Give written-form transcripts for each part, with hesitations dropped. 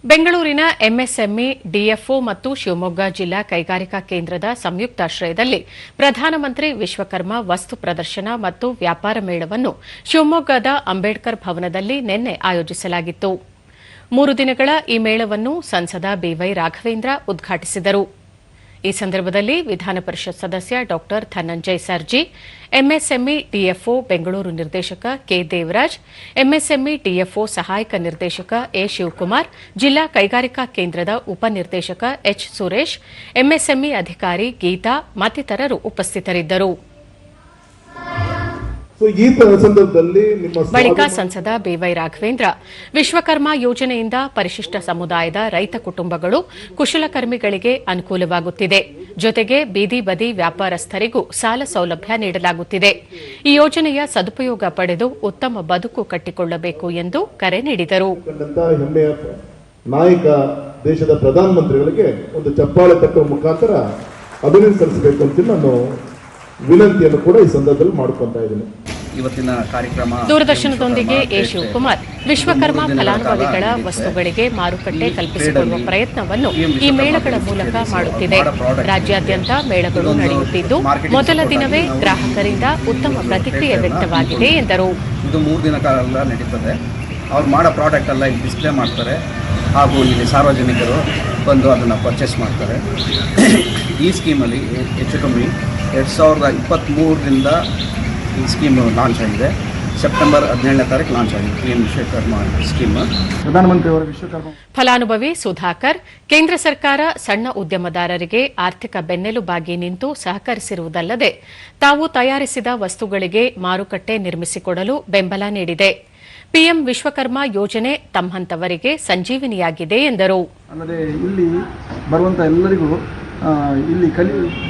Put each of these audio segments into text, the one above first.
ಬೆಂಗಳೂರಿನ MSME DFO ಮತ್ತು ಶಿವಮೊಗ್ಗ ಜಿಲ್ಲಾ ಕೈಗಾರಿಕಾ ಕೇಂದ್ರದ ಸಂಯುಕ್ತಾಶ್ರಯದಲ್ಲಿ ಪ್ರಧಾನಮಂತ್ರಿ ವಿಶ್ವಕರ್ಮ ವಸ್ತು ಪ್ರದರ್ಶನ ಮತ್ತು ವ್ಯಾಪಾರ ಮೇಳವನ್ನು ಶಿವಮೊಗ್ಗದ ಅಂಬೇಡ್ಕರ್ ಭವನದಲ್ಲಿ ನಿನ್ನೆ ಆಯೋಜಿಸಲಾಗಿತ್ತು. 3 ದಿನಗಳ ಈ ಮೇಳವನ್ನು ಸಂಸದ ಬಿವೈ ರಾಘವೇಂದ್ರ ಉದ್ಘಾಟಿಸಿದರು. ಈ ಸಂದರ್ಭದಲ್ಲಿ ವಿಧಾನ ಪರಿಷತ್ ಸದಸ್ಯ ಡಾ ಧನಂಜಯ ಸರ್ಜಿ, ಎಂಎಸ್ಎಂಇ ಡಿಎಫ್ಒ ಬೆಂಗಳೂರು ನಿರ್ದೇಶಕ ಕೆ ದೇವರಾಜ್, ಎಂಎಸ್ಎಂಇ ಡಿಎಫ್ಒ ಸಹಾಯಕ ನಿರ್ದೇಶಕ ಎ ಶಿವಕುಮಾರ್, ಜಿಲ್ಲಾ ಕೈಗಾರಿಕಾ ಕೇಂದ್ರದ ಉಪನಿರ್ದೇಶಕ ಎಚ್ ಸುರೇಶ್, ಎಂಎಸ್ಎಂಇ ಅಧಿಕಾರಿ ಗೀತಾ ಮತ್ತಿತರರು ಉಪಸ್ಥಿತರಿದ್ದರು. ಬಳಿಕ ಸಂಸದ ಬಿವೈ ರಾಘವೇಂದ್ರ ವಿಶ್ವಕರ್ಮ ಯೋಜನೆಯಿಂದ ಪರಿಶಿಷ್ಟ ಸಮುದಾಯದ ರೈತ ಕುಟುಂಬಗಳು, ಕುಶಲಕರ್ಮಿಗಳಿಗೆ ಅನುಕೂಲವಾಗುತ್ತಿದೆ. ಜೊತೆಗೆ ಬೀದಿ ಬದಿ ವ್ಯಾಪಾರಸ್ಥರಿಗೂ ಸಾಲ ಸೌಲಭ್ಯ ನೀಡಲಾಗುತ್ತಿದೆ. ಈ ಯೋಜನೆಯ ಸದುಪಯೋಗ ಪಡೆದು ಉತ್ತಮ ಬದುಕು ಕಟ್ಟಿಕೊಳ್ಳಬೇಕು ಎಂದು ಕರೆ ನೀಡಿದರು. ನಾಯಕ ದೇಶದ ಪ್ರಧಾನಮಂತ್ರಿಗಳಿಗೆ ಒಂದು ಚಪ್ಪಾಳೆ ತಟ್ಟುವ ಮುಖಾಂತರ ಅಭಿನಂದಿಸಬೇಕು ಅಂತ ನಾನು ವಿನಂತಿಯನ್ನು ಕೂಡ ಈ ಸಂದರ್ಭದಲ್ಲಿ ಮಾಡಿಕೊಂತಾ ಇದ್ದೀನಿ. ಇವತ್ತಿನ ಕಾರ್ಯಕ್ರಮ ದೂರದರ್ಶನದೊಂದಿಗೆ ಎ ಶಿವಕುಮಾರ್ ವಿಶ್ವಕರ್ಮ ಫಲಾನುಭವಿಗಳ ವಸ್ತುಗಳಿಗೆ ಮಾರುಕಟ್ಟೆ ಕಲ್ಪಿಸಿಕೊಡುವ ಪ್ರಯತ್ನವನ್ನು ಈ ಮೇಳಗಳ ಮೂಲಕ ಮಾಡುತ್ತಿದೆ. ರಾಜ್ಯಾದ್ಯಂತ ಮೇಳಗಳು ನಡೆಯುತ್ತಿದ್ದು ಮೊದಲ ದಿನವೇ ಗ್ರಾಹಕರಿಂದ ಉತ್ತಮ ಪ್ರತಿಕ್ರಿಯೆ ವ್ಯಕ್ತವಾಗಿದೆ ಎಂದರು. ಇದು 3 ದಿನ ಕಾಲ ನಡೀತದೆ. ಅವ್ರು ಮಾಡೋ ಪ್ರಾಡಕ್ಟ್ ಎಲ್ಲ ಇಲ್ಲಿ ಡಿಸ್ಪ್ಲೇ ಮಾಡ್ತಾರೆ ಹಾಗೂ ಇಲ್ಲಿ ಸಾರ್ವಜನಿಕರು ಬಂದು ಅದನ್ನು ಪರ್ಚೇಸ್ ಮಾಡ್ತಾರೆ. ಈ ಸ್ಕೀಮಲ್ಲಿ ಹೆಚ್ಚು ಕಮ್ಮಿ 2023ರಿಂದ ಈ ಸ್ಕೀಮ್ ಲಾಂಚ್ ಆಗಿದೆ. ಸೆಪ್ಟೆಂಬರ್ 17ನೇ ತಾರೀಕು ಲಾಂಚ್ ಆಗಿದೆ PM ವಿಶ್ವಕರ್ಮ ಸ್ಕೀಮ್. ಪ್ರಧಾನಮಂತ್ರಿಯವರ ವಿಶ್ವಕರ್ಮ ಫಲಾನುಭವಿ ಸುಧಾಕರ್, ಕೇಂದ್ರ ಸರ್ಕಾರ ಸಣ್ಣ ಉದ್ಯಮದಾರರಿಗೆ ಆರ್ಥಿಕ ಬೆನ್ನೆಲುಬಾಗಿ ನಿಂತು ಸಹಕರಿಸಿರುವುದಲ್ಲದೆ ತಾವು ತಯಾರಿಸಿದ ವಸ್ತುಗಳಿಗೆ ಮಾರುಕಟ್ಟೆ ನಿರ್ಮಿಸಿಕೊಡಲು ಬೆಂಬಲ ನೀಡಿದೆ. PM ವಿಶ್ವಕರ್ಮ ಯೋಜನೆ ತಮ್ಮಂತವರಿಗೆ ಸಂಜೀವಿನಿಯಾಗಿದೆ ಎಂದರು. ಅಲ್ಲದೆ ಇಲ್ಲಿ ಬರುವಂಥ ಎಲ್ಲರಿಗೂ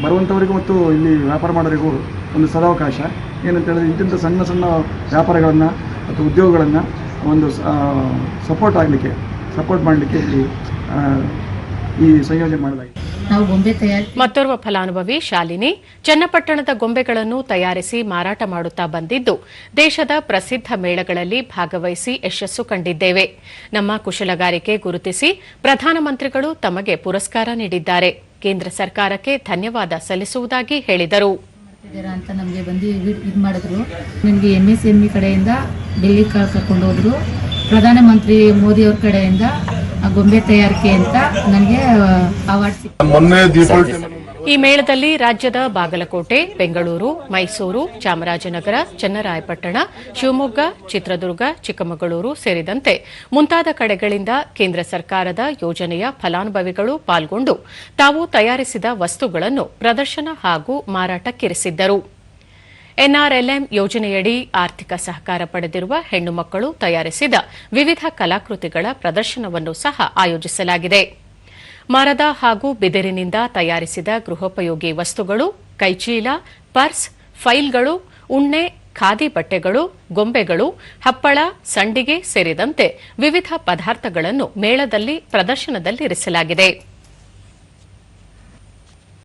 ಬರುವಂಥವರಿಗೂ ಮತ್ತು ಇಲ್ಲಿ ವ್ಯಾಪಾರ ಮಾಡೋರಿಗೂ ಒಂದು ಸದಾವಕಾಶ ಏನಂತ ಹೇಳಿದ್ರೆ ಇಂತಿಂಥ ಸಣ್ಣ ಸಣ್ಣ ವ್ಯಾಪಾರಗಳನ್ನು ಅಥವಾ ಉದ್ಯೋಗಗಳನ್ನು ಒಂದು ಸಪೋರ್ಟ್ ಮಾಡಲಿಕ್ಕೆ ಇಲ್ಲಿ ಈ ಸಂಯೋಜನೆ ಮಾಡಲಾಗಿದೆ. ಮತ್ತೋರ್ವ ಫಲಾನುಭವಿ ಶಾಲಿನಿ, ಚನ್ನಪಟ್ಟಣದ ಗೊಂಬೆಗಳನ್ನು ತಯಾರಿಸಿ ಮಾರಾಟ ಮಾಡುತ್ತಾ ಬಂದಿದ್ದು ದೇಶದ ಪ್ರಸಿದ್ಧ ಮೇಳಗಳಲ್ಲಿ ಭಾಗವಹಿಸಿ ಯಶಸ್ಸು ಕಂಡಿದ್ದೇವೆ. ನಮ್ಮ ಕುಶಲಗಾರಿಕೆ ಗುರುತಿಸಿ ಪ್ರಧಾನಮಂತ್ರಿಗಳು ತಮಗೆ ಪುರಸ್ಕಾರ ನೀಡಿದ್ದಾರೆ. ಕೇಂದ್ರ ಸರ್ಕಾರಕ್ಕೆ ಧನ್ಯವಾದ ಸಲ್ಲಿಸುವುದಾಗಿ ಹೇಳಿದರು. ಅಂತ ನಮಗೆ ಬಂದು ಇದು ಮಾಡಿದ್ರು. ನನಗೆ MSME ಕಡೆಯಿಂದ ಡೆಲ್ಲಿ ಕರ್ಕೊಂಡು ಹೋದ್ರು. ಪ್ರಧಾನಮಂತ್ರಿ ಮೋದಿ ಅವ್ರ ಕಡೆಯಿಂದ ಗೊಂಬೆ ತಯಾರಿಕೆ ಅಂತ ನನಗೆ ಅವಾರ್ಡ್ ಸಿಕ್ಕಿದೆ. ಈ ಮೇಳದಲ್ಲಿ ರಾಜ್ಯದ ಬಾಗಲಕೋಟೆ, ಬೆಂಗಳೂರು, ಮೈಸೂರು, ಚಾಮರಾಜನಗರ, ಚನ್ನರಾಯಪಟ್ಟಣ, ಶಿವಮೊಗ್ಗ, ಚಿತ್ರದುರ್ಗ, ಚಿಕ್ಕಮಗಳೂರು ಸೇರಿದಂತೆ ಮುಂತಾದ ಕಡೆಗಳಿಂದ ಕೇಂದ್ರ ಸರ್ಕಾರದ ಯೋಜನೆಯ ಫಲಾನುಭವಿಗಳು ಪಾಲ್ಗೊಂಡು ತಾವು ತಯಾರಿಸಿದ ವಸ್ತುಗಳನ್ನು ಪ್ರದರ್ಶನ ಹಾಗೂ ಮಾರಾಟಕ್ಕಿರಿಸಿದ್ದರು. NRLM ಯೋಜನೆಯಡಿ ಆರ್ಥಿಕ ಸಹಕಾರ ಪಡೆದಿರುವ ಹೆಣ್ಣು ಮಕ್ಕಳು ತಯಾರಿಸಿದ ವಿವಿಧ ಕಲಾಕೃತಿಗಳ ಪ್ರದರ್ಶನವನ್ನು ಸಹ ಆಯೋಜಿಸಲಾಗಿದೆ. ಮರದ ಹಾಗೂ ಬಿದಿರಿನಿಂದ ತಯಾರಿಸಿದ ಗೃಹೋಪಯೋಗಿ ವಸ್ತುಗಳು, ಕೈಚೀಲ, ಪರ್ಸ್, ಫೈಲ್ಗಳು, ಉಣ್ಣೆ, ಖಾದಿ ಬಟ್ಟೆಗಳು, ಗೊಂಬೆಗಳು, ಹಪ್ಪಳ, ಸಂಡಿಗೆ ಸೇರಿದಂತೆ ವಿವಿಧ ಪದಾರ್ಥಗಳನ್ನು ಮೇಳದಲ್ಲಿ ಪ್ರದರ್ಶನದಲ್ಲಿರಿಸಲಾಗಿದೆ.